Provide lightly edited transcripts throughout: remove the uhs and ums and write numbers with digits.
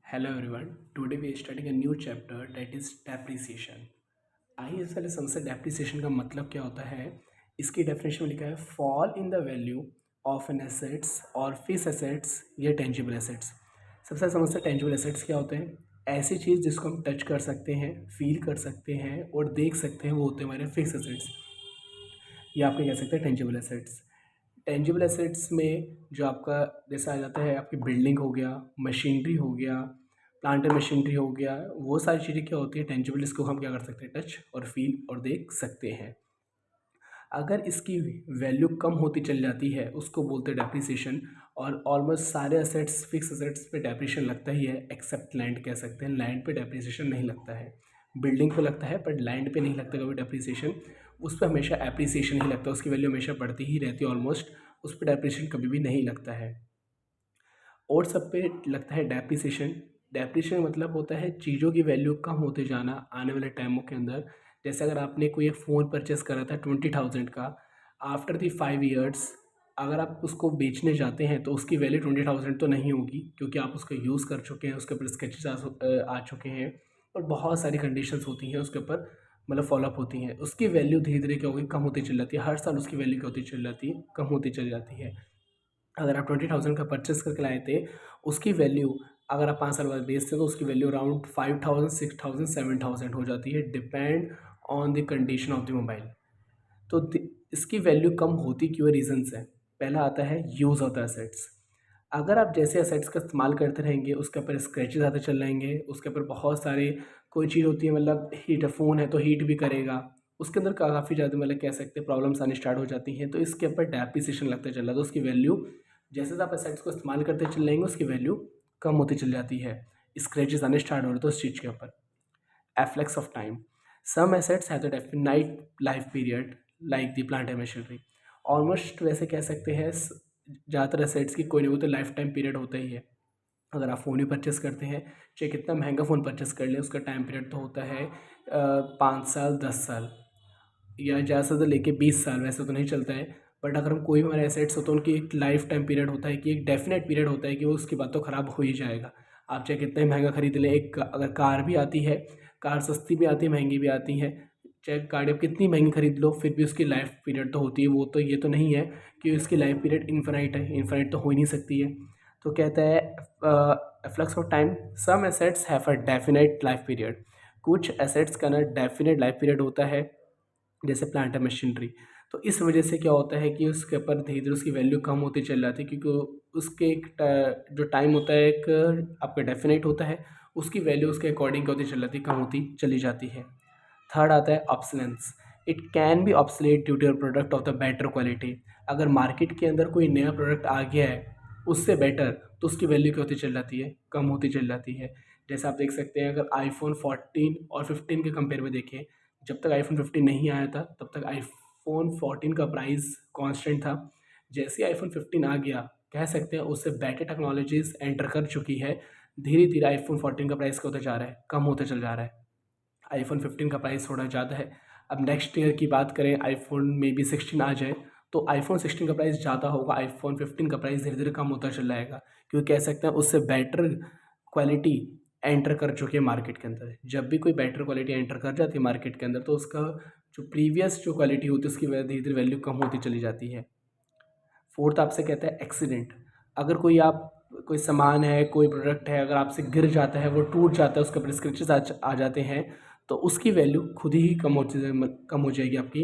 Hello everyone. Today we are studying a new chapter that is depreciation. आइए इस पहले समझते हैं डेप्रिसिएशन का मतलब क्या होता है। इसकी डेफिनेशन में लिखा है fall in the value of an assets और फिक्स एसेट्स या टेंजिबल एसेट्स। सबसे पहले समझते हैं टेंजिबल एसेट्स क्या होते हैं। ऐसी चीज़ जिसको हम टच कर सकते हैं, फील कर सकते हैं और देख सकते हैं, वो होते हैं हमारे फिक्स एसेट्स या आपके कह सकते हैं टेंजिबल एसेट्स। टेंजिबल एसेट्स में जो आपका जैसे आ जाता है आपकी बिल्डिंग हो गया, मशीनरी हो गया, प्लांट एंड मशीनरी हो गया, वो सारी चीज़ें क्या होती है टेंजिबल, इसको हम क्या कर सकते हैं टच और फील और देख सकते हैं। अगर इसकी वैल्यू कम होती चल जाती है उसको बोलते हैं डेप्रिसिएशन। और ऑलमोस्ट सारे एसेट्स फिक्स एसेट्स पे डेप्रिसिएशन लगता ही है एक्सेप्ट लैंड। कह सकते हैं लैंड पे डेप्रिसिएशन नहीं लगता है, बिल्डिंग पे लगता है बट लैंड पे नहीं लगता कभी डेप्रिसिएशन। उस पर हमेशा एप्रिसिएशन ही लगता है, उसकी वैल्यू हमेशा बढ़ती ही रहती है ऑलमोस्ट, उस पर डेप्रिसिएशन कभी भी नहीं लगता है। और सब पे लगता है डेप्रिसिएशन। डेप्रिसिएशन मतलब होता है चीज़ों की वैल्यू कम होते जाना आने वाले टाइमों के अंदर। जैसे अगर आपने कोई एक फ़ोन परचेस करा था 20,000 का, आफ्टर दी 5 ईयर्स अगर आप उसको बेचने जाते हैं तो उसकी वैल्यू 20,000 तो नहीं होगी, क्योंकि आप उसको यूज़ कर चुके हैं, उसके ऊपर स्केचेस आ चुके हैं और बहुत सारी कंडीशंस होती हैं उसके ऊपर, मतलब फॉलोअप होती हैं। उसकी वैल्यू धीरे धीरे क्या होगी, कम होती चल जाती है। हर साल उसकी वैल्यू क्या होती चल जाती है, कम होती चल जाती है। अगर आप 20,000 का परचेस करके लाए थे, उसकी वैल्यू अगर आप 5 साल बाद बेचते हो तो उसकी वैल्यू अराउंड 5,000, 6,000, 7,000 हो जाती है, depend on the condition of the mobile. तो इसकी वैल्यू कम होती क्यों, रीजंस है। पहला आता है यूज़ ऑफ द एसेट्स। अगर आप जैसे एसेट्स का इस्तेमाल करते रहेंगे उसके ऊपर स्क्रैचेस आते चल रहेंगे, उसके ऊपर बहुत सारे कोई चीज़ होती है, मतलब हीट फ़ोन है तो हीट भी करेगा, उसके अंदर काफ़ी ज़्यादा मतलब कह सकते हैं प्रॉब्लम्स आनी स्टार्ट हो जाती हैं, तो इसके ऊपर डेप्रिसिएशन लगता चल रहा है, तो उसकी वैल्यू जैसे जैसे आप एसेट्स को इस्तेमाल करते चल जाएंगे उसकी वैल्यू कम होती चल जाती है। स्क्रैचेस आने स्टार्ट हो रहे तो उस चीज़ के ऊपर। Efflux of time. Some assets have the definite life period like the plant and machinery. Almost वैसे कह सकते हैं ज़्यादातर एसेट्स की कोई ना कोई तो लाइफ टाइम पीरियड होता ही है। अगर आप फ़ोन ही परचेस करते हैं, चाहे कितना महंगा फ़ोन परचेस कर लें, उसका टाइम पीरियड तो होता है 5 साल, 10 साल या ज़्यादा से ज़्यादा लेके 20 साल, वैसे तो नहीं चलता है। बट अगर हम कोई भी हमारे एसेट्स होते हैं उनकी एक लाइफ टाइम पीरियड होता है कि एक डेफिनेट पीरियड होता है कि वो उसके बाद तो ख़राब हो ही जाएगा। आप चाहे कितना ही महंगा खरीद लें, एक अगर कार भी आती है, कार सस्ती भी आती है, महंगी भी आती है, चाहे गाड़ी आप कितनी महंगी खरीद लो फिर भी उसकी लाइफ पीरियड तो होती है। वो तो ये तो नहीं है कि उसकी लाइफ पीरियड इन्फिनाइट है, इन्फिनाइट तो हो ही नहीं सकती है। तो कहता है flux of time, some assets have a definite life period. कुछ एसेट्स का ना डेफिनेट लाइफ पीरियड होता है, जैसे प्लांट एंड मशीनरी। तो इस वजह से क्या होता है कि उसके ऊपर धीरे धीरे उसकी वैल्यू कम होती चल जाती है, क्योंकि उसके एक जो टाइम होता है एक आपका डेफिनेट होता है, उसकी वैल्यू उसके अकॉर्डिंग क्या होती चल जाती है, कम होती चली जाती है। थर्ड आता है obsolescence. It can be obsolete due to product of the better quality. अगर मार्केट के अंदर कोई नया प्रोडक्ट आ गया है उससे बेटर, तो उसकी वैल्यू क्या होती चल जाती है, कम होती चल जाती है। जैसे आप देख सकते हैं अगर आईफोन 14 और 15 के कंपेयर में देखें, जब तक आईफोन 15 नहीं आया था तब तक आईफोन 14 का प्राइस कांस्टेंट था। जैसे ही आईफोन 15 आ गया, कह सकते हैं उससे बेटर टेक्नोलॉजीज एंटर कर चुकी है, धीरे धीरे आईफोन 14 का प्राइस क्या होता जा रहा है, कम होता चल जा रहा है। आईफोन 15 का प्राइस थोड़ा ज़्यादा है। अब नेक्स्ट ईयर की बात करें, आईफोन मे बी 16 आ जाए तो आईफोन 16 का प्राइस ज़्यादा होगा, आईफोन 15 का प्राइस धीरे धीरे कम होता चल जाएगा, क्योंकि कह सकते हैं उससे बेटर क्वालिटी एंटर कर चुकी है मार्केट के अंदर। जब भी कोई बेटर क्वालिटी एंटर कर जाती है मार्केट के अंदर तो उसका जो प्रीवियस जो क्वालिटी होती है उसकी धीरे धीरे वैल्यू कम होती चली जाती है। फोर्थ आपसे कहता है एक्सीडेंट। अगर कोई आप कोई सामान है, कोई प्रोडक्ट है, अगर आपसे गिर जाता है, वो टूट जाता है, उसके ऊपर स्क्रैचेस आ जाते हैं, तो उसकी वैल्यू खुद ही कम हो जाएगी आपकी,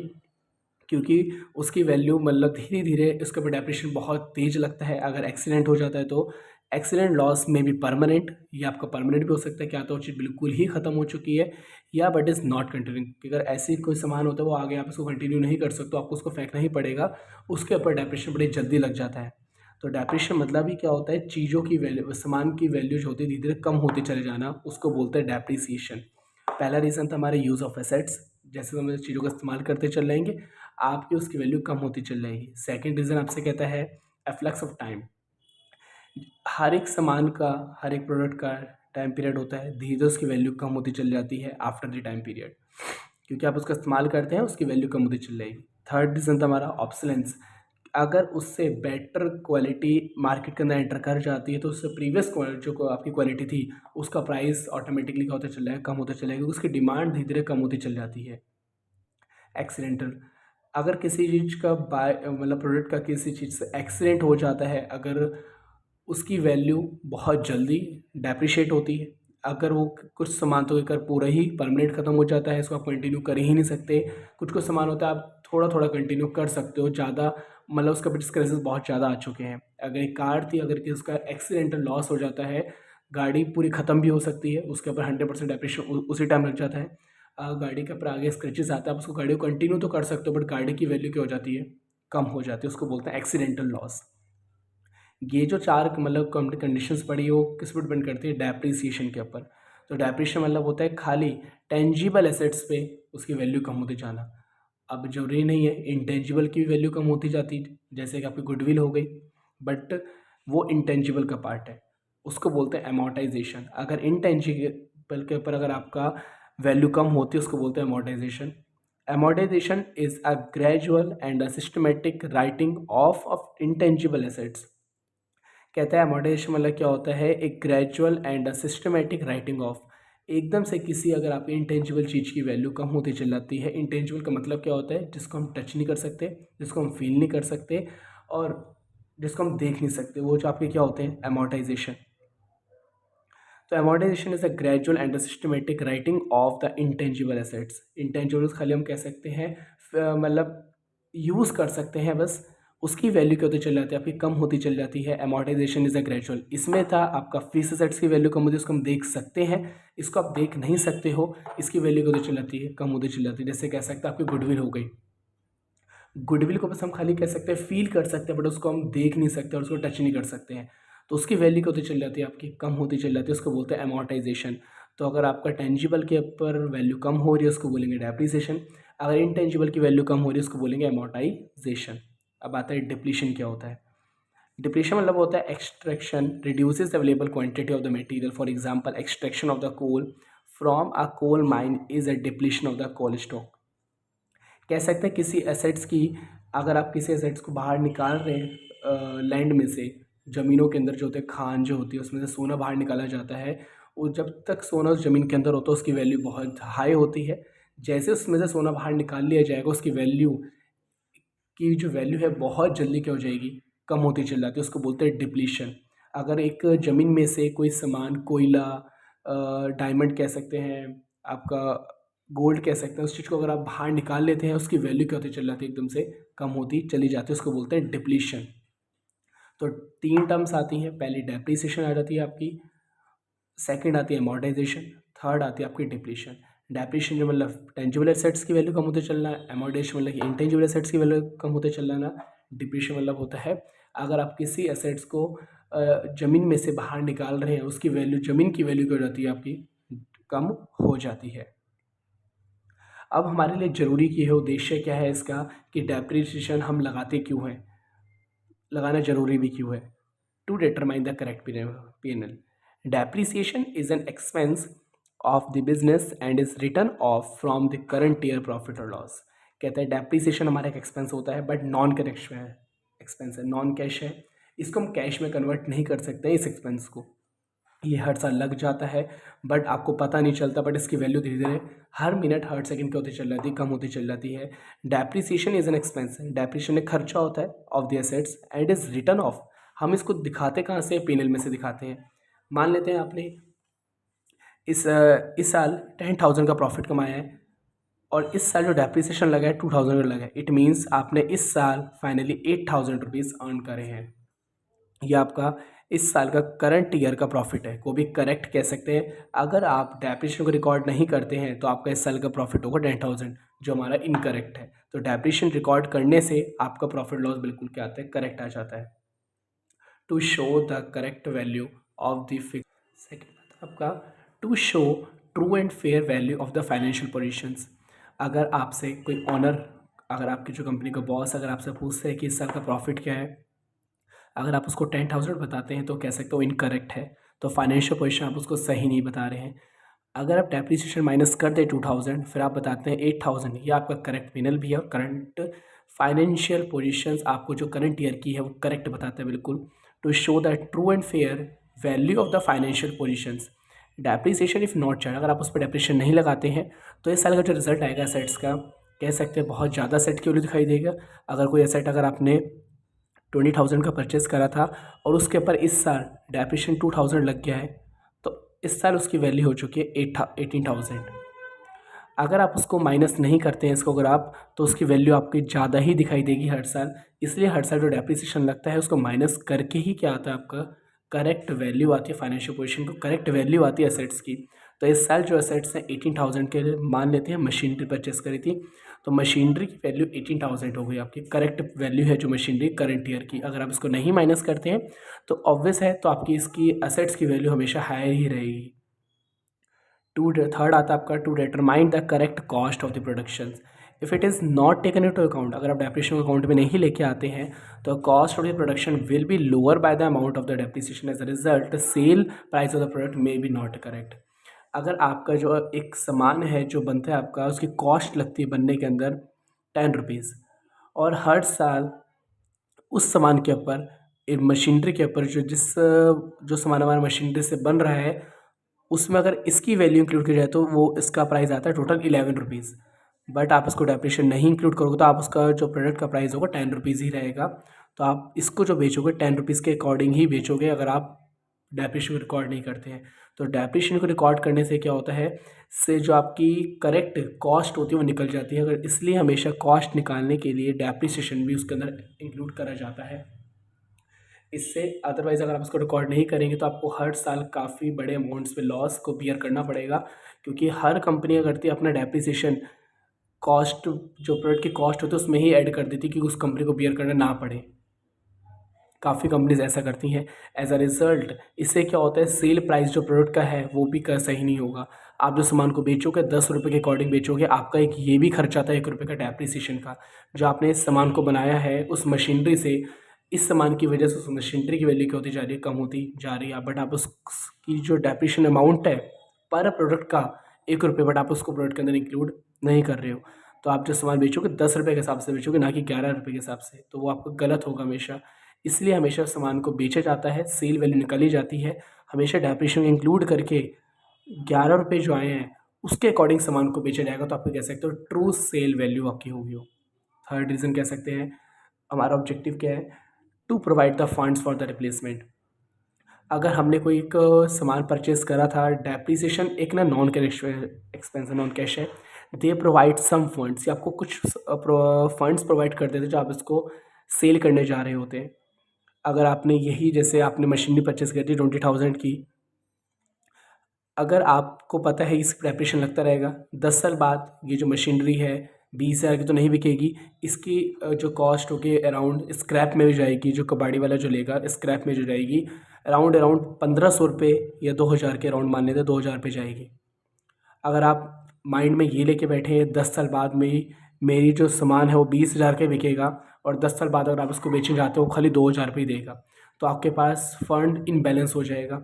क्योंकि उसकी वैल्यू मतलब धीरे धीरे उसके ऊपर डेप्रिसिएशन बहुत तेज लगता है। अगर एक्सीडेंट हो जाता है तो एक्सीडेंट लॉस में भी परमानेंट, या आपका परमानेंट भी हो सकता है, क्या तो वो चीज़ बिल्कुल ही ख़त्म हो चुकी है या बट इज़ नॉट कंटिन्यू। अगर ऐसी कोई सामान होता है वो आगे आप उसको कंटिन्यू नहीं कर सकते, तो आपको उसको फेंकना ही पड़ेगा, उसके ऊपर डेप्रिसिएशन बड़ी जल्दी लग जाता है। तो डेप्रिसिएशन मतलब ही क्या होता है, चीज़ों की वैल्यू, सामान की वैल्यू जो होती है धीरे धीरे कम होते चले जाना, उसको बोलते हैं डेप्रिसिएशन। पहला रीज़न था हमारे यूज़ ऑफ एसेट्स, जैसे हम चीज़ों का इस्तेमाल करते चल जाएंगे आपकी उसकी वैल्यू कम होती चल जाएगी। सेकंड रीज़न आपसे कहता है एफ्लक्स ऑफ टाइम। हर एक सामान का, हर एक प्रोडक्ट का टाइम पीरियड होता है, धीरे धीरे उसकी वैल्यू कम होती चल जाती है आफ्टर द टाइम पीरियड, क्योंकि आप उसका इस्तेमाल करते हैं उसकी वैल्यू कम होती चल जाएगी। थर्ड रीज़न था हमारा ऑब्सोलेंस। अगर उससे बेटर क्वालिटी मार्केट के अंदर एंटर कर जाती है तो उससे प्रीवियस जो आपकी क्वालिटी थी उसका प्राइस ऑटोमेटिकली क्या होता चल रहा है, कम होता चला, क्योंकि उसकी डिमांड धीरे धीरे कम होती चल जाती है। एक्सीडेंटल, अगर किसी चीज़ का बाय मतलब प्रोडक्ट का किसी चीज़ से एक्सीडेंट हो जाता है, अगर उसकी वैल्यू बहुत जल्दी डेप्रिशिएट होती है। अगर वो कुछ सामान तो लेकर पूरा ही परमानेंट ख़त्म हो जाता है, इसको आप कंटिन्यू कर ही नहीं सकते। कुछ कुछ सामान होता है आप थोड़ा थोड़ा कंटिन्यू कर सकते हो, ज़्यादा मतलब उसका भी स्क्रैचेस बहुत ज़्यादा आ चुके हैं। अगर एक कार थी, अगर कि उसका एक्सीडेंटल लॉस हो जाता है, गाड़ी पूरी ख़त्म भी हो सकती है, उसके ऊपर 100% डेप्रिशिएशन उसी टाइम लग जाता है। गाड़ी के ऊपर आगे स्क्रैचेस आता है, आप उसको गाड़ी को कंटिन्यू तो कर सकते हो, बट गाड़ी की वैल्यू क्या हो जाती है, कम हो जाती है, उसको बोलते हैं एक्सीडेंटल लॉस। ये जो चार मतलब कंडीशंस पड़ी है वो किस पर डिपेंड करती है, डेप्रिसिएशन के ऊपर। तो डेप्रिसिएशन मतलब होता है खाली टेंजिबल एसेट्स पे उसकी वैल्यू कम होती जाना। अब जरूरी नहीं है इंटेंजिबल की भी वैल्यू कम होती जाती है, जैसे कि आपकी गुडविल हो गई, बट वो इंटेंजिबल का पार्ट है, उसको बोलते हैं अमोर्टाइजेशन। अगर इंटेंजिबल के ऊपर अगर आपका वैल्यू कम होती है उसको बोलते हैं amortisation. Amortisation is a gradual and a systematic writing of intangible assets. कहता है अमोर्टाइजेशन मतलब क्या होता है, एक gradual and a systematic writing of. एकदम से किसी अगर आप इंटेंजिबल चीज़ की वैल्यू कम होती चल जाती है। इंटेंजिबल का मतलब क्या होता है, जिसको हम टच नहीं कर सकते, जिसको हम फील नहीं कर सकते और जिसको हम देख नहीं सकते, वो जो आपके क्या होते हैं, अमोर्टाइजेशन। तो amortisation is a gradual and systematic writing of the intangible assets. Intangibles खाली हम कह सकते हैं मतलब यूज़ कर सकते हैं बस, उसकी वैल्यू क्या होती चल जाती है, आपकी कम होती चल जाती है। Amortisation is a gradual. इसमें था आपका फिक्स एसेट्स की वैल्यू कम होती है, उसको हम देख सकते हैं, इसको आप देख नहीं सकते हो, इसकी वैल्यू क्या होती चल जाती है, कम होती चल जाती है। जैसे कह सकते हैं आपकी गुडविल हो गई, गुडविल को बस हम खाली कह सकते हैं, फील कर सकते हैं, बट उसको हम देख नहीं सकते और उसको टच नहीं कर सकते हैं, तो उसकी वैल्यू होती चल जाती है, आपकी कम होती चल जाती है, उसको बोलते हैं अमोर्टाइजेशन। तो अगर आपका टेंजिबल के ऊपर वैल्यू कम हो रही है उसको बोलेंगे डेप्रिसिएशन, अगर इनटेंजिबल की वैल्यू कम हो रही है उसको बोलेंगे अमोर्टाइजेशन। अब आता है डिप्लीशन क्या होता है। डिप्लीशन मतलब होता है extraction reduces available quantity of the material. For example extraction of the coal from a coal mine is a depletion of the coal stock. कह सकते हैं किसी एसेट्स की, अगर आप किसी एसेट्स को बाहर निकाल रहे हैं लैंड में से, ज़मीनों के अंदर जो होते हैं खान जो होती है उसमें से सोना बाहर निकाला जाता है, और जब तक सोना उस ज़मीन के अंदर होता है उसकी वैल्यू बहुत हाई होती है। जैसे उसमें से सोना बाहर निकाल लिया जाएगा उसकी वैल्यू की जो वैल्यू है बहुत जल्दी क्या हो जाएगी, कम होती चल जाती है, उसको बोलते हैं डिप्लीशन। अगर एक ज़मीन में से कोई सामान, कोयला, डायमंड कह सकते हैं, आपका गोल्ड कह सकते हैं, उस चीज़ को अगर आप बाहर निकाल लेते हैं उसकी वैल्यू क्या होती चल जाती है, एकदम से कम होती चली जाती है, उसको बोलते हैं डिप्लीशन। तो तीन टर्म्स आती हैं, पहली डेप्रीसिएशन आ जाती है आपकी, सेकंड आती है अमोर्टाइजेशन, थर्ड आती है आपकी डिप्लीशन। डेप्रीशिएशन जो मतलब टेंजिबल एसेट्स की वैल्यू कम होते चलना है, अमोर्टाइजेशन मतलब कि इंटेंजिबल एसेट्स की वैल्यू कम होते चलना। डिप्रीशिएशन मतलब होता है अगर आप किसी एसेट्स को ज़मीन में से बाहर निकाल रहे हैं उसकी वैल्यू, ज़मीन की वैल्यू क्या हो जाती है आपकी, कम हो जाती है। अब हमारे लिए ज़रूरी की है, उद्देश्य क्या है इसका, कि डेप्रीशिएशन हम लगाते क्यों हैं, लगाना ज़रूरी भी क्यों है। To determine the correct P&L. Depreciation is an expense of the business and is written off from the current year profit or loss. कहता है डेप्रीसिएशन हमारा एक एक्सपेंस होता है, बट नॉन कैश है, एक्सपेंस है, नॉन कैश है, इसको हम कैश में कन्वर्ट नहीं कर सकते इस एक्सपेंस को। ये हर साल लग जाता है बट आपको पता नहीं चलता, बट इसकी वैल्यू धीरे धीरे हर मिनट हर सेकंड क्या होती चल जाती है, कम होती चल जाती है। Depreciation is an expense, depreciation एक खर्चा होता है of the assets and is return of. हम इसको दिखाते कहाँ से, P&L में से दिखाते हैं। मान लेते हैं आपने इस साल 10,000 का प्रॉफिट कमाया है और इस साल जो डेप्रीसिएशन लगा है 2,000 का लगा है, इट मीन्स आपने इस साल फाइनली 8,000 रुपीज़ अर्न करे हैं। ये आपका इस साल का करंट ईयर का प्रॉफिट है, को भी करेक्ट कह सकते हैं। अगर आप डेप्रीशिएशन को रिकॉर्ड नहीं करते हैं तो आपका इस साल का प्रॉफिट होगा 10,000, जो हमारा इनकरेक्ट है। तो डेप्रीशिएशन रिकॉर्ड करने से आपका प्रॉफिट लॉस बिल्कुल क्या आता है, करेक्ट आ जाता है। To show the correct value of the fix, second आपका to show true and fair value of the financial positions. अगर आपसे कोई ऑनर, अगर आपकी जो कंपनी का बॉस अगर आपसे पूछते हैं कि इस साल का प्रॉफिट क्या है, अगर आप उसको 10,000 बताते हैं तो कह सकते हो इनकरेक्ट है, तो फाइनेंशियल पोजीशन आप उसको सही नहीं बता रहे हैं। अगर आप डेप्रीसिएशन माइनस कर दें 2,000 फिर आप बताते हैं 8,000, ये आपका करेक्ट P&L भी है और करंट फाइनेंशियल पोजीशंस आपको जो करंट ईयर की है वो करेक्ट बताता है बिल्कुल। To show the true and fair value of the financial positions, depreciation if not charged, अगर आप उस पर डेप्रिसिएशन नहीं लगाते हैं तो इस साल का जो रिजल्ट आएगा सेट्स का, कह सकते हैं बहुत ज़्यादा सेट की वैल्यू दिखाई देगा। अगर कोई एसेट अगर आपने 20,000 का परचेज़ करा था और उसके ऊपर इस साल डेप्रिसिएशन 2,000 लग गया है, तो इस साल उसकी वैल्यू हो चुकी है 18,000। अगर आप उसको माइनस नहीं करते हैं इसको, अगर आप, तो उसकी वैल्यू आपकी ज़्यादा ही दिखाई देगी हर साल। इसलिए हर साल जो डेप्रिसिएशन लगता है उसको माइनस करके ही क्या आता है, आपका करेक्ट वैल्यू आती है फाइनेंशियल पोजीशन को, करेक्ट वैल्यू आती है एसेट्स की। तो इस साल जो एसेट्स हैं 18,000 के लिए मान लेते हैं, मशीनरी परचेस करी थी, तो मशीनरी की वैल्यू 18,000 हो गई, आपकी करेक्ट वैल्यू है जो मशीनरी करंट ईयर की। अगर आप इसको नहीं माइनस करते हैं तो ऑब्वियस है, तो आपकी इसकी एसेट्स की वैल्यू हमेशा हायर ही रहेगी। थर्ड आता है आपका to determine the correct cost of the production. If it is not taken into account, अगर आप डेप्रिसिएशन अकाउंट में नहीं लेके आते हैं तो cost of the production will be lower by the amount of the depreciation, as a result sale price of the product may be not correct. अगर आपका जो एक सामान है जो बनता है आपका, उसकी कॉस्ट लगती है बनने के अंदर 10 रुपीज़, और हर साल उस सामान के ऊपर, मशीनरी के ऊपर, जो सामान हमारा मशीनरी से बन रहा है उसमें अगर इसकी वैल्यू इंक्लूड की जाए तो वो इसका प्राइस आता है टोटल 11 रुपीज़। बट आप इसको डेप्रिसिएशन नहीं इंक्लूड करोगे तो आप उसका जो प्रोडक्ट का प्राइस होगा 10 रुपीज़ ही रहेगा। तो आप इसको जो बेचोगे 10 रुपीज़ के अकॉर्डिंग ही बेचोगे, अगर आप डेप्रिसिएशन रिकॉर्ड नहीं करते हैं। तो डेप्रिसिएशन को रिकॉर्ड करने से क्या होता है, से जो आपकी करेक्ट कॉस्ट होती है वो निकल जाती है। अगर इसलिए हमेशा कॉस्ट निकालने के लिए डेप्रिसिएशन भी उसके अंदर इंक्लूड करा जाता है। इससे अदरवाइज़ अगर आप इसको रिकॉर्ड नहीं करेंगे तो आपको हर साल काफ़ी बड़े अमाउंट्स पे लॉस को बियर करना पड़ेगा, क्योंकि हर कंपनी करती है अपना डेप्रिसिएशन कॉस्ट, जो प्रोडक्ट की कॉस्ट होती है उसमें ही ऐड कर देती है कि उस कंपनी को बियर करना ना पड़े। काफ़ी कंपनीज ऐसा करती हैं। एज अ रिज़ल्ट इससे क्या होता है, सेल प्राइस जो प्रोडक्ट का है वो भी का सही नहीं होगा। आप जो सामान को बेचोगे 10 रुपये के अकॉर्डिंग बेचोगे, आपका एक ये भी खर्चा आता है 1 रुपये का डेप्रिसिएशन का। जो आपने इस सामान को बनाया है उस मशीनरी से, इस सामान की वजह से उस मशीनरी की वैल्यू क्या होती जा रही है, कम होती जा रही है। बट आप उसकी जो डेप्रिसिएशन अमाउंट है पर प्रोडक्ट का 1 रुपये, बट आप उसको प्रोडक्ट के अंदर इंक्लूड नहीं कर रहे हो। तो आप जो सामान बेचोगे 10 रुपये के हिसाब से बेचोगे, ना कि 11 रुपये के हिसाब से, तो वो आपको गलत होगा हमेशा। इसलिए हमेशा सामान को बेचा जाता है, सेल वैल्यू निकाली जाती है, हमेशा डेप्रिसिएशन इंक्लूड करके 11 रुपये जो आए हैं उसके अकॉर्डिंग सामान को बेचा जाएगा, तो आप कह सकते हो ट्रू सेल वैल्यू आपकी होगी वो। थर्ड रीज़न कह सकते हैं, हमारा ऑब्जेक्टिव क्या है, to provide the funds for the replacement. अगर हमने कोई एक सामान परचेज करा था, डेप्रिसिएशन एक ना नॉन कैश एक्सपेंस है, नॉन कैश है, दे प्रोवाइड सम फंड्स, या आपको कुछ फंड्स प्रोवाइड कर देते जो आप इसको सेल करने जा रहे होते हैं। अगर आपने यही, जैसे आपने मशीनरी परचेस करी थी 20,000 की, अगर आपको पता है इस डेप्रिसिएशन लगता रहेगा, 10 साल बाद ये जो मशीनरी है 20,000 की तो नहीं बिकेगी, इसकी जो कॉस्ट होगी अराउंड स्क्रैप में भी जाएगी, जो कबाड़ी वाला जो लेगा स्क्रैप में जो जाएगी अराउंड 1,500 रुपये या 2,000 के अराउंड मान लेते हैं, 2,000 पे जाएगी। अगर आप माइंड में ये लेके बैठे हैं 10 साल बाद में ही मेरी जो सामान है वो 20,000 के बिकेगा, और 10 साल बाद अगर आप उसको बेचने जाते हो खाली 2,000 पे ही देगा, तो आपके पास फंड इनबैलेंस हो जाएगा।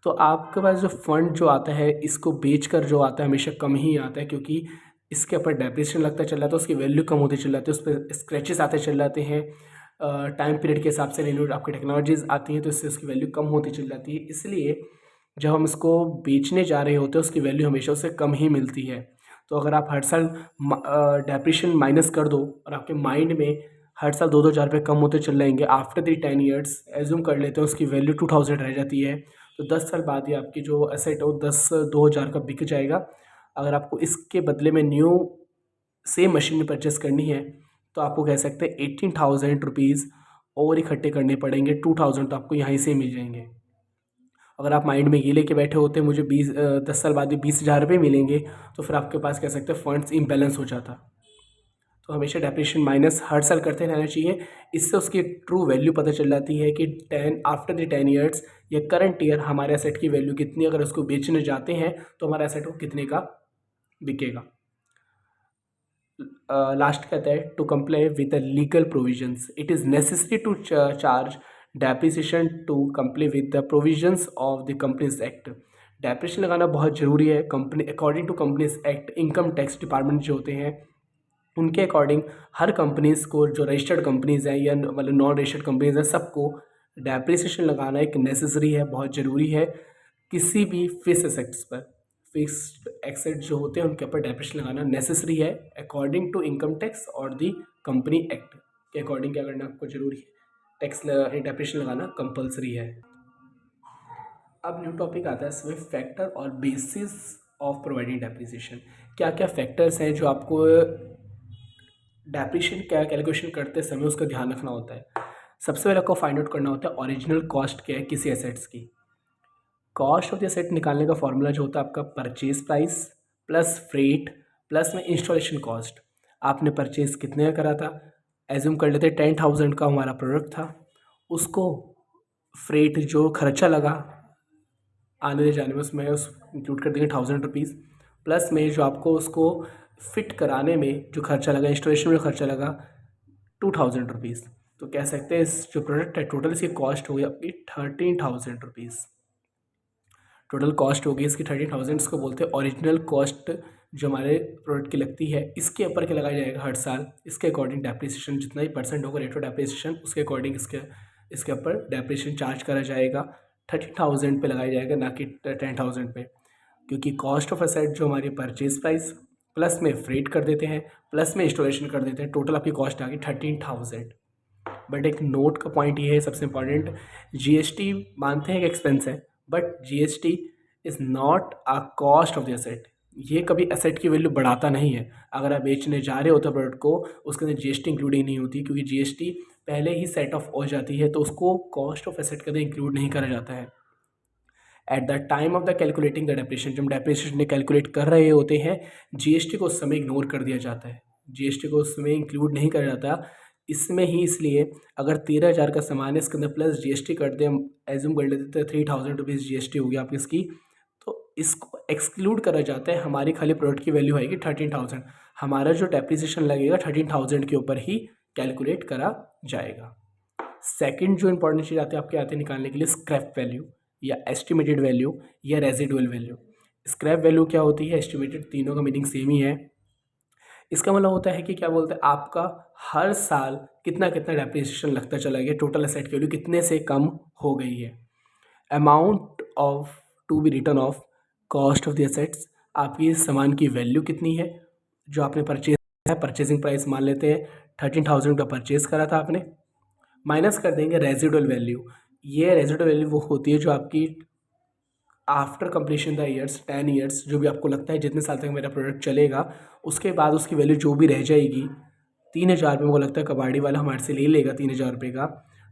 तो आपके पास जो फंड जो आता है इसको बेचकर जो आता है हमेशा कम ही आता है, क्योंकि इसके ऊपर डेप्रिसिएशन लगता चल रहा है तो उसकी वैल्यू कम होती चल जाती है, उस पर स्क्रैचेस आते चल जाते हैं, टाइम पीरियड के हिसाब से रिन्यूड आपकी टेक्नोलॉजीज़ आती हैं तो इससे उसकी वैल्यू कम होती चल जाती है। इसलिए जब हम इसको बेचने जा रहे होते हैं उसकी वैल्यू हमेशा उससे कम ही मिलती है। तो अगर आप हर साल डेप्रिसिएशन माइनस कर दो और आपके माइंड में हर साल 2-2 हज़ार रुपये कम होते चल जाएंगे, आफ्टर द 10 ईयर्स एज्यूम कर लेते हैं उसकी वैल्यू 2,000 रह जाती है, तो 10 साल बाद ही आपकी जो एसेट है वो 2,000 का बिक जाएगा। अगर आपको इसके बदले में न्यू सेम मशीन परचेस करनी है तो आपको कह सकते हैं 18,000 रुपीज़ और इकट्ठे करने पड़ेंगे, 2,000 तो आपको यहीं से मिल जाएंगे। अगर आप माइंड में ये लेके बैठे होते मुझे 10 साल बाद भी 20,000 रुपये मिलेंगे, तो फिर आपके पास कह सकते हैं फंड्स इम्बैलेंस हो जाता। तो हमेशा डेप्रिसिएशन माइनस हर साल करते रहना चाहिए, इससे उसकी ट्रू वैल्यू पता चल जाती है कि आफ्टर द 10 ईयर्स या करंट ईयर हमारे एसेट की वैल्यू कितनी, अगर उसको बेचने जाते हैं तो हमारा एसेट वो कितने का बिकेगा। लास्ट कहता है to comply with the legal provisions, it is necessary to charge depreciation to comply with the provisions of the companies act. Depreciation लगाना बहुत ज़रूरी है। Company according to companies act, income tax department जो होते हैं उनके अकॉर्डिंग हर companies को, जो रजिस्टर्ड कंपनीज़ हैं या मतलब नॉन रजिस्टर्ड कंपनीज़ हैं, सबको डेप्रिसिएशन लगाना एक नेसेसरी है, बहुत ज़रूरी है। किसी भी फिक्स एसेट्स पर, फिक्स्ड एसेट जो होते हैं उनके ऊपर डेप्रिसिएशन लगाना नेसेसरी है अकॉर्डिंग टू इनकम टैक्स और दी कंपनी एक्ट के अकॉर्डिंग क्या करना आपको ज़रूरी है, टैक्स डेप्रिसिएशन लगाना कंपलसरी है। अब न्यू टॉपिक आता है इसमें, फैक्टर और बेसिस ऑफ प्रोवाइडिंग डेप्रिसिएशन। क्या क्या फैक्टर्स हैं जो आपको डेप्रिसिएशन क्या कैलकुलेशन करते समय उसका ध्यान रखना होता है। सबसे पहले आपको फाइंड आउट करना होता है ओरिजिनल कॉस्ट क्या है किसी एसेट्स की। कॉस्ट ऑफ द एसेट निकालने का फॉर्मूला जो होता है आपका purchase price plus freight plus में इंस्टॉलेशन कॉस्ट। आपने परचेज कितने का करा था, एज्यूम कर लेते 10,000 का हमारा प्रोडक्ट था, उसको फ्रेट जो खर्चा लगा आने ले जाने में उसमें उस इंक्लूड कर देंगे 1,000 रुपीज़, प्लस में जो आपको उसको फिट कराने में जो खर्चा लगा, इंस्टॉलेशन में खर्चा लगा 2,000 रुपीज़। तो कह सकते हैं इस जो प्रोडक्ट है टोटल इसकी कॉस्ट होगी आपकी 13,000 रुपीज़। टोटल कॉस्ट होगी इसकी 13,000। इसको बोलते हैं ओरिजिनल कॉस्ट जो हमारे प्रोडक्ट की लगती है, इसके ऊपर क्या लगाया जाएगा हर साल, इसके अकॉर्डिंग डेप्रिसिएशन जितना ही परसेंट होगा रेट ऑफ डेप्रिसिएशन उसके अकॉर्डिंग इसके ऊपर डेप्रिसिएशन चार्ज करा जाएगा। 13,000 पे लगाया जाएगा, ना कि 10,000 पे, क्योंकि कॉस्ट ऑफ एसेट जो हमारी परचेज प्राइस प्लस में फ्रेट कर देते हैं प्लस में इंस्टॉलेशन कर देते हैं, टोटल आपकी कॉस्ट आ गई 13,000। बट एक नोट का पॉइंट ये है सबसे इंपॉर्टेंट, जीएसटी मानते हैं कि एक्सपेंस है, but GST is not a cost of the asset. ये कभी एसेट की वैल्यू बढ़ाता नहीं है। अगर आप बेचने जा रहे होते प्रोडक्ट को, उसके अंदर जीएसटी इंक्लूड ही नहीं होती, क्योंकि जीएसटी पहले ही सेट ऑफ हो जाती है, तो उसको कॉस्ट ऑफ एसेट के अंदर इंक्लूड नहीं करा जाता है। At the time of the calculating the depreciation, जब डेप्रिसिएशन कैलकुलेट कर रहे होते हैं, जीएसटी को उस समय इग्नोर कर दिया जाता है, जीएसटी को उस समय इंक्लूड नहीं करा जाता। इसमें ही इसलिए अगर 13,000 का सामान है, इसके अंदर प्लस जीएसटी कर दें, हम एज्यूम कर लेते हैं 3,000 रुपीज़ जीएसटी हो गया आपकी इसकी, तो इसको एक्सक्लूड करा जाता है। हमारी खाली प्रोडक्ट की वैल्यू आएगी 13,000, हमारा जो डेप्रिसिएशन लगेगा 13,000 के ऊपर ही कैलकुलेट करा जाएगा। सेकंड जो इंपॉर्टेंट चीज़ आती है आपके आते निकालने के लिए, स्क्रैप वैल्यू या एस्टिमेटेड वैल्यू या रेजिडुअल वैल्यू। स्क्रैप वैल्यू क्या होती है, एस्टिमेटेड, तीनों का मीनिंग सेम ही है। इसका मतलब होता है कि क्या बोलते हैं, आपका हर साल कितना कितना डेप्रिसिएशन लगता चला गया, टोटल एसेट की वैल्यू कितने से कम हो गई है। Amount of to be return of cost of the assets, आपकी सामान की वैल्यू कितनी है जो आपने परचेज है, परचेजिंग प्राइस मान लेते हैं 13,000 का परचेज करा था आपने, माइनस कर देंगे रेजिडुअल वैल्यू। ये रेजिडुअल वैल्यू वो होती है जो आपकी after completion the years, 10 years, जो भी आपको लगता है जितने साल तक मेरा प्रोडक्ट चलेगा, उसके बाद उसकी वैल्यू जो भी रह जाएगी, 3,000 रुपये मुझे लगता है कबाड़ी वाला हमारे से ले लेगा 3,000 रुपये का,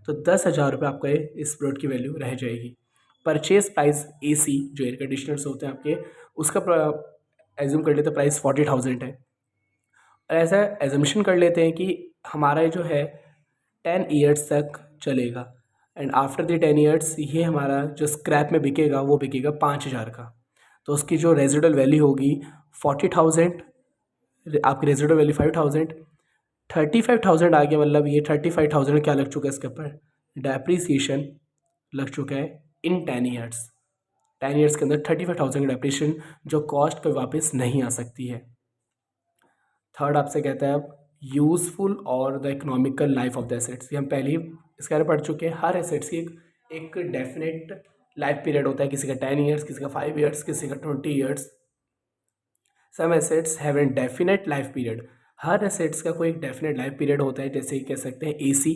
तो 10,000 रुपये आपका इस प्रोडक्ट की वैल्यू रह जाएगी। परचेज प्राइस AC जो एयर कंडीशनर्स होते हैं आपके, उसका एज्यूम कर लेते हैं प्राइस 40,000 है। ऐसा एजम्पशन कर लेते हैं कि हमारा जो है 10 ईयर्स तक चलेगा, एंड आफ्टर द 10 ईयर्स ये हमारा जो स्क्रैप में बिकेगा वो बिकेगा 5,000 का, तो उसकी जो रेजिडुअल वैल्यू होगी 40,000, आपकी रेजिडुअल वैल्यू 5,000, 35,000 आ गया, मतलब ये 35,000 क्या लग चुका है इसके ऊपर, डेप्रीसिएशन लग चुका है इन 10 ईयर्स। 10 ईयर्स के अंदर 35,000 का डेप्रीसिएशन जो कॉस्ट पर वापस नहीं आ सकती है। थर्ड आपसे कहता है यूज़फुल और the economical life of the assets, ये हम पहले ही इसके बारे में पढ़ चुके हैं। हर एसेट्स की एक डेफिनेट लाइफ पीरियड होता है, किसी का 10 ईयर्स, किसी का 5 ईयर्स, किसी का 20 years. Some assets have an definite life period, हर एसेट्स का कोई एक डेफिनेट लाइफ पीरियड होता है। जैसे कह सकते हैं AC,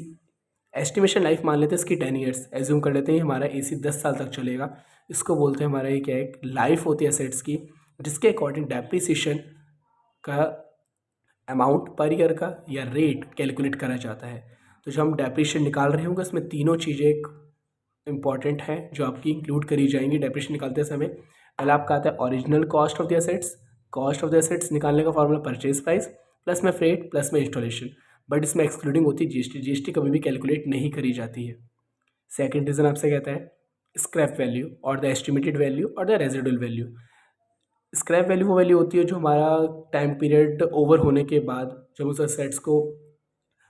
एस्टिमेशन लाइफ मान लेते हैं इसकी 10 ईयर्स, एज्यूम कर लेते हैं हमारा AC 10 साल तक चलेगा, इसको बोलते हैं हमारा ये क्या एक लाइफ होती है एसेट्स की, जिसके अकॉर्डिंग डेप्रिसिएशन का अमाउंट पर ईयर का या रेट कैलकुलेट करा जाता है। तो जब हम डेप्रिसिएशन निकाल रहे होंगे इसमें तीनों चीज़ें एक इम्पॉर्टेंट हैं जो आपकी इंक्लूड करी जाएंगी डेप्रिसिएशन निकालते समय। पहले आपका आता है original cost of the assets, cost of the assets निकालने का फॉर्मूला परचेज प्राइस प्लस में फ्रेट प्लस में इंस्टॉलेशन, बट इसमें एक्सक्लूडिंग होती है जीएसटी कभी भी कैलकुलेट नहीं करी जाती है। सेकेंड रीज़न आपसे कहता है स्क्रैप वैल्यू और द एस्टिमेटेड वैल्यू और the residual value. Scrap value वो वैल्यू होती है जो हमारा टाइम पीरियड ओवर होने के बाद जब उस एसेट्स को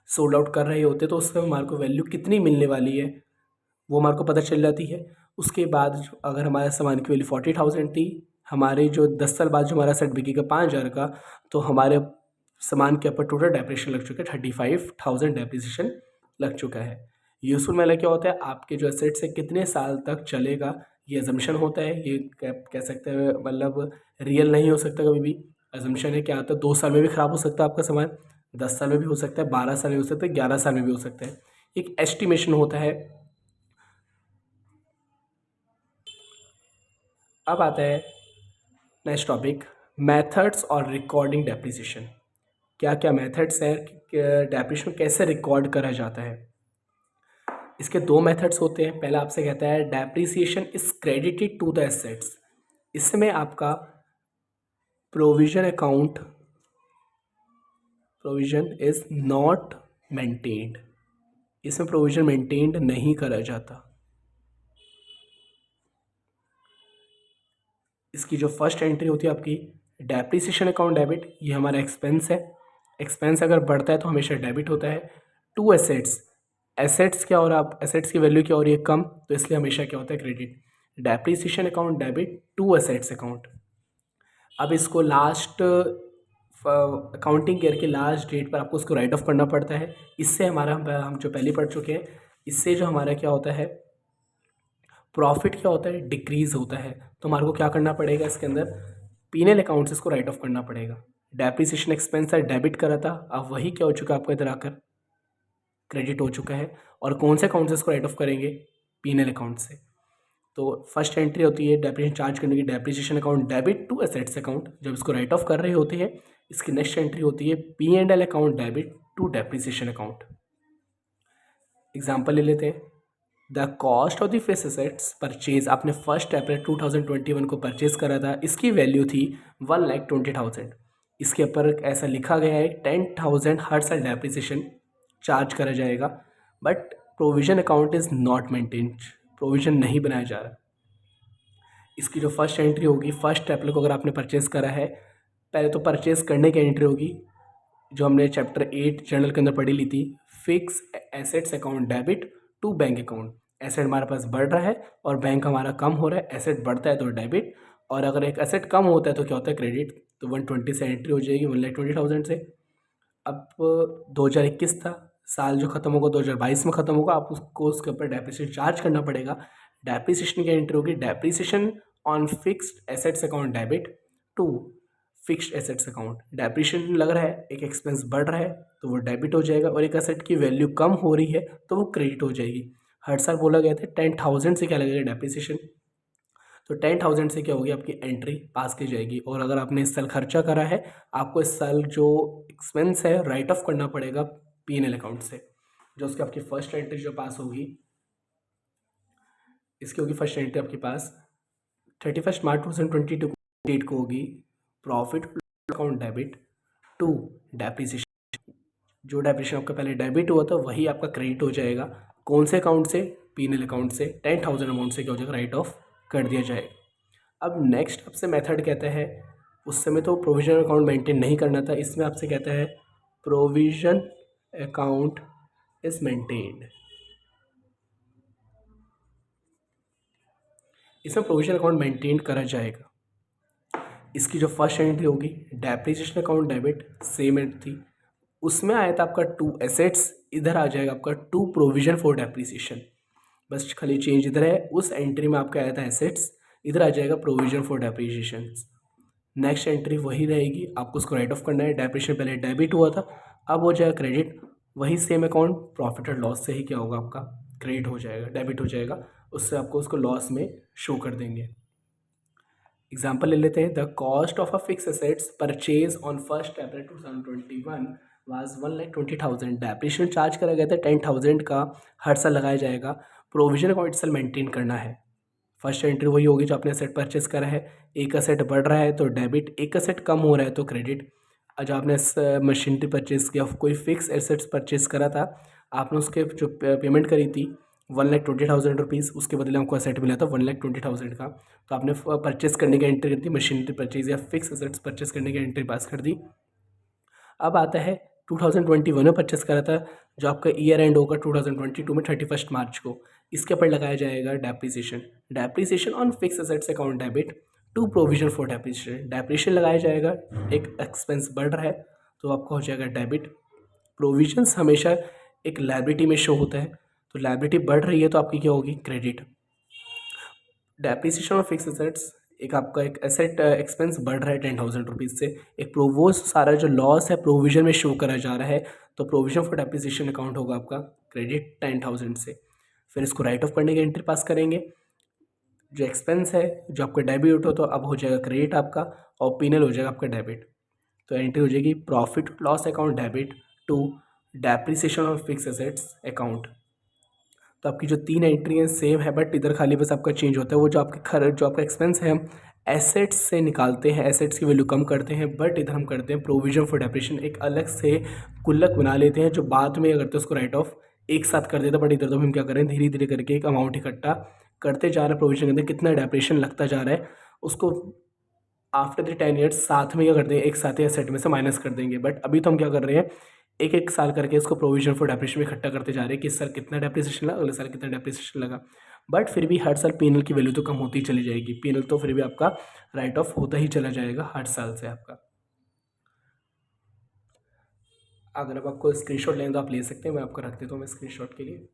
सोल्ड आउट कर रहे होते हैं तो उसमें हमारे को वैल्यू कितनी मिलने वाली है वो हमारे को पता चल जाती है। उसके बाद अगर हमारे सामान की वैल्यू 40,000 थी, हमारे जो 10 साल बाद जो हमारा सेट बिकेगा 5,000 का, तो हमारे सामान के ऊपर टोटल डेप्रिसिएशन लग चुका है, 35,000 डेप्रिसिएशन लग चुका है। यूजफुल मैनर क्या होता है, आपके जो एसेट्स है कितने साल तक चलेगा, ये अजम्पशन होता है। ये कह सकते हैं, मतलब रियल नहीं हो सकता कभी भी। अजम्पशन है, क्या आता है 2 साल में भी ख़राब हो सकता है आपका सामान, 10 साल में भी हो सकता है, 12 साल में हो सकता है, 11 साल में भी हो सकता है। एक एस्टिमेशन होता है। अब आता है नेक्स्ट टॉपिक, मेथड्स और रिकॉर्डिंग डेप्रिसिएशन। क्या क्या मेथड्स हैं, डेप्रिसिएशन कैसे रिकॉर्ड करा जाता है। इसके 2 मेथड्स होते हैं। पहला आपसे कहता है depreciation is credited to the assets. इसमें आपका प्रोविजन इज नॉट मेंटेन्ड, इसमें प्रोविजन मेंटेन्ड नहीं करा जाता। इसकी जो फर्स्ट एंट्री होती है आपकी डेप्रिसिएशन अकाउंट डेबिट, ये हमारा एक्सपेंस है। एक्सपेंस अगर बढ़ता है तो हमेशा डेबिट होता है। टू एसेट्स, एसेट्स क्या हो रहा है, आप एसेट्स की वैल्यू क्या हो रही है, कम, तो इसलिए हमेशा क्या होता है, credit. Depreciation account debit to assets account. अब इसको लास्ट अकाउंटिंग ईयर के लास्ट डेट पर आपको उसको राइट ऑफ करना पड़ता है। इससे हमारा, हम जो पहले पढ़ चुके हैं, इससे जो हमारा क्या होता है, प्रॉफिट क्या होता है, डिक्रीज होता है। तो हमारे को क्या करना पड़ेगा, इसके अंदर पीएनएल अकाउंट से इसको राइट ऑफ करना पड़ेगा। डेप्रिसिएशन एक्सपेंस है, डेबिट करा था, अब वही क्या हो चुका है आपका इधर आकर क्रेडिट हो चुका है। और कौन से अकाउंट से इसको राइट ऑफ करेंगे, पीएनएल अकाउंट से। तो फर्स्ट एंट्री होती है डेप्रिसिएशन चार्ज करने की, depreciation account debit to assets account, जब इसको राइट ऑफ कर रहे होते हैं। इसकी नेक्स्ट एंट्री होती है P and L account debit to depreciation account. Example ले लेते हैं। The cost of the fixed assets purchase, आपने 1 अप्रैल 2021 को परचेज करा था, इसकी वैल्यू थी 1,20,000। इसके ऊपर ऐसा लिखा गया है 10,000 हर साल डेप्रिसिएशन चार्ज करा जाएगा, but provision account is not maintained, provision नहीं बनाया जा रहा। इसकी जो फर्स्ट एंट्री होगी, 1 अप्रैल को अगर आपने परचेज करा है, पहले तो परचेज करने की एंट्री होगी जो हमने चैप्टर 8 जर्नल के अंदर पढ़ी ली थी, fix assets account debit to bank account. Asset हमारे पास बढ़ रहा है और बैंक हमारा कम हो रहा है, एसेट बढ़ता है तो डेबिट, और अगर एक एसेट कम होता है तो क्या होता है, क्रेडिट। तो 120 से एंट्री हो जाएगी 1,20,000 से। अब 2021 था, साल जो ख़त्म होगा 2022 में ख़त्म होगा, आप उसको उसके ऊपर डेप्रिसिएशन चार्ज करना पड़ेगा। डेप्रिसिएशन की एंट्री होगी depreciation on fixed assets account debit to fixed assets account. Depreciation लग रहा है, एक एक्सपेंस बढ़ रहा है तो वो डेबिट हो जाएगा, और एक एसेट की वैल्यू कम हो रही है तो वो क्रेडिट हो जाएगी। हर साल बोला गया था 10,000 से क्या लगेगा डेप्रिसिएशन, तो 10,000 से क्या होगी, आपकी एंट्री पास की जाएगी। और अगर आपने इस साल खर्चा करा है, आपको इस साल जो एक्सपेंस है राइट ऑफ करना पड़ेगा पीएनएल अकाउंट से, जो उसकी आपकी फर्स्ट एंट्री जो पास होगी, इसकी होगी फर्स्ट एंट्री आपके पास 31 मार्च 2022 डेट को होगी, profit account debit to depreciation. जो डेप्रिसिएशन आपका पहले डेबिट हुआ था वही आपका क्रेडिट हो जाएगा। कौन से अकाउंट से, पीएनएल अकाउंट से। 10,000 अमाउंट से क्या हो जाएगा, राइट ऑफ कर दिया जाएगा। अब नेक्स्ट आपसे मेथड कहता है, उस समय तो प्रोविजन अकाउंट मेंटेन नहीं करना था, इसमें आपसे कहता है प्रोविजन अकाउंट इज मेंटेन्ड। इसमें प्रोविजन अकाउंट मेंटेन करा जाएगा। इसकी जो फर्स्ट एंट्री होगी depreciation account debit, same entry, उसमें आया था आपका टू एसेट्स, इधर आ जाएगा आपका टू प्रोविजन फॉर डेप्रिसिएशन। बस खाली चेंज इधर है, उस एंट्री में आपका आया था एसेट्स, इधर आ जाएगा provision for depreciation. Next entry वही रहेगी, आपको उसको राइट ऑफ करना है। डेप्रिसिएशन पहले डेबिट हुआ था, अब हो जाएगा क्रेडिट। वही सेम अकाउंट प्रॉफिट और लॉस से ही क्या होगा, आपका क्रेडिट हो जाएगा, डेबिट हो जाएगा, उससे आपको उसको लॉस में शो कर देंगे। एग्जाम्पल ले लेते हैं। The cost of a fix assets purchase on 1 April 2021 was 1,20,000। Depreciation charge करा गया था 10,000 का, हर साल लगाया जाएगा। प्रोविजन अकाउंट साल मेंटेन करना है। फर्स्ट एंट्री वही होगी जो आपने एसेट परचेस करा है, एक एसेट बढ़ रहा है तो डेबिट, एक एसेट कम हो रहा है तो क्रेडिट। जब आपने मशीनरी परचेस किया, कोई फिक्स एसेट्स परचेस करा था, आपने उसके जो पेमेंट करी थी 1,20,000 रुपीज़, उसके बदले हमको एसेट मिला था 1,20,000 का, तो आपने परचेस करने की एंट्री कर दी, मशीनरी परचेज या फिक्स एसेट्स परचेस करने की एंट्री पास कर दी। अब आता है 2021 में परचेस करा था, जो आपका ईयर एंड होगा 2022 में 31 मार्च को, इसके ऊपर लगाया जाएगा depreciation. Depreciation on fix assets account debit to provision for depreciation. Depreciation लगाया जाएगा, एक एक्सपेंस बढ़ रहा है तो आपका हो जाएगा डेबिट। प्रोविजंस हमेशा एक लायबिलिटी में शो होता है, तो लायबिलिटी बढ़ रही है तो आपकी क्या होगी, credit. Depreciation of fix assets, एक आपका एक एसेट एक्सपेंस बढ़ रहा है 10,000 रुपीज़ से, एक वो सारा जो लॉस है प्रोविजन में शो करा जा रहा है, तो प्रोविजन फॉर डेप्रिसिएशन अकाउंट होगा आपका क्रेडिट 10,000 से। फिर इसको राइट ऑफ करने की एंट्री पास करेंगे, जो एक्सपेंस है जो आपका डेबिट हो तो अब हो जाएगा क्रेडिट आपका, और पीनल हो जाएगा आपका डेबिट। तो एंट्री हो जाएगी profit loss account debit to depreciation of fix assets account. तो आपकी जो 3 एंट्री हैं सेम है, बट इधर खाली बस आपका चेंज होता है, वो जो आपके खर्च जो आपका एक्सपेंस है हम एसेट्स से निकालते हैं, एसेट्स की वैल्यू कम करते हैं, बट इधर हम करते हैं प्रोविजन फॉर डेप्रिसिएशन, एक अलग से गुल्लक बना लेते हैं जो बाद में अगर तो उसको राइट ऑफ एक साथ कर देते हैं, बट इधर तो हम क्या करें, धीरे धीरे करके एक अमाउंट इकट्ठा करते जा रहे हैं, प्रोविजन के अंदर कितना डेप्रिसिएशन लगता जा रहा है उसको आफ्टर द 10 ईयर्स साथ में क्या करते हैं, एक साथ ही एसेट में से माइनस कर देंगे। बट अभी तो हम क्या कर रहे हैं, एक एक साल करके इसको प्रोविजन फॉर डेप्रिसिएशन में इकट्ठा करते जा रहे हैं कि इस साल कितना डेप्रिसिएशन लगा, अगले साल कितना डेप्रिसिएशन लगा। बट फिर भी हर साल पीनल की वैल्यू तो कम होती ही चली जाएगी, पीनल तो फिर भी आपका राइट ऑफ होता ही चला जाएगा हर साल से आपका। अगर अब आपको स्क्रीनशॉट लें तो आप ले सकते हैं, मैं आपको रख देता हूँ मैं स्क्रीनशॉट के लिए।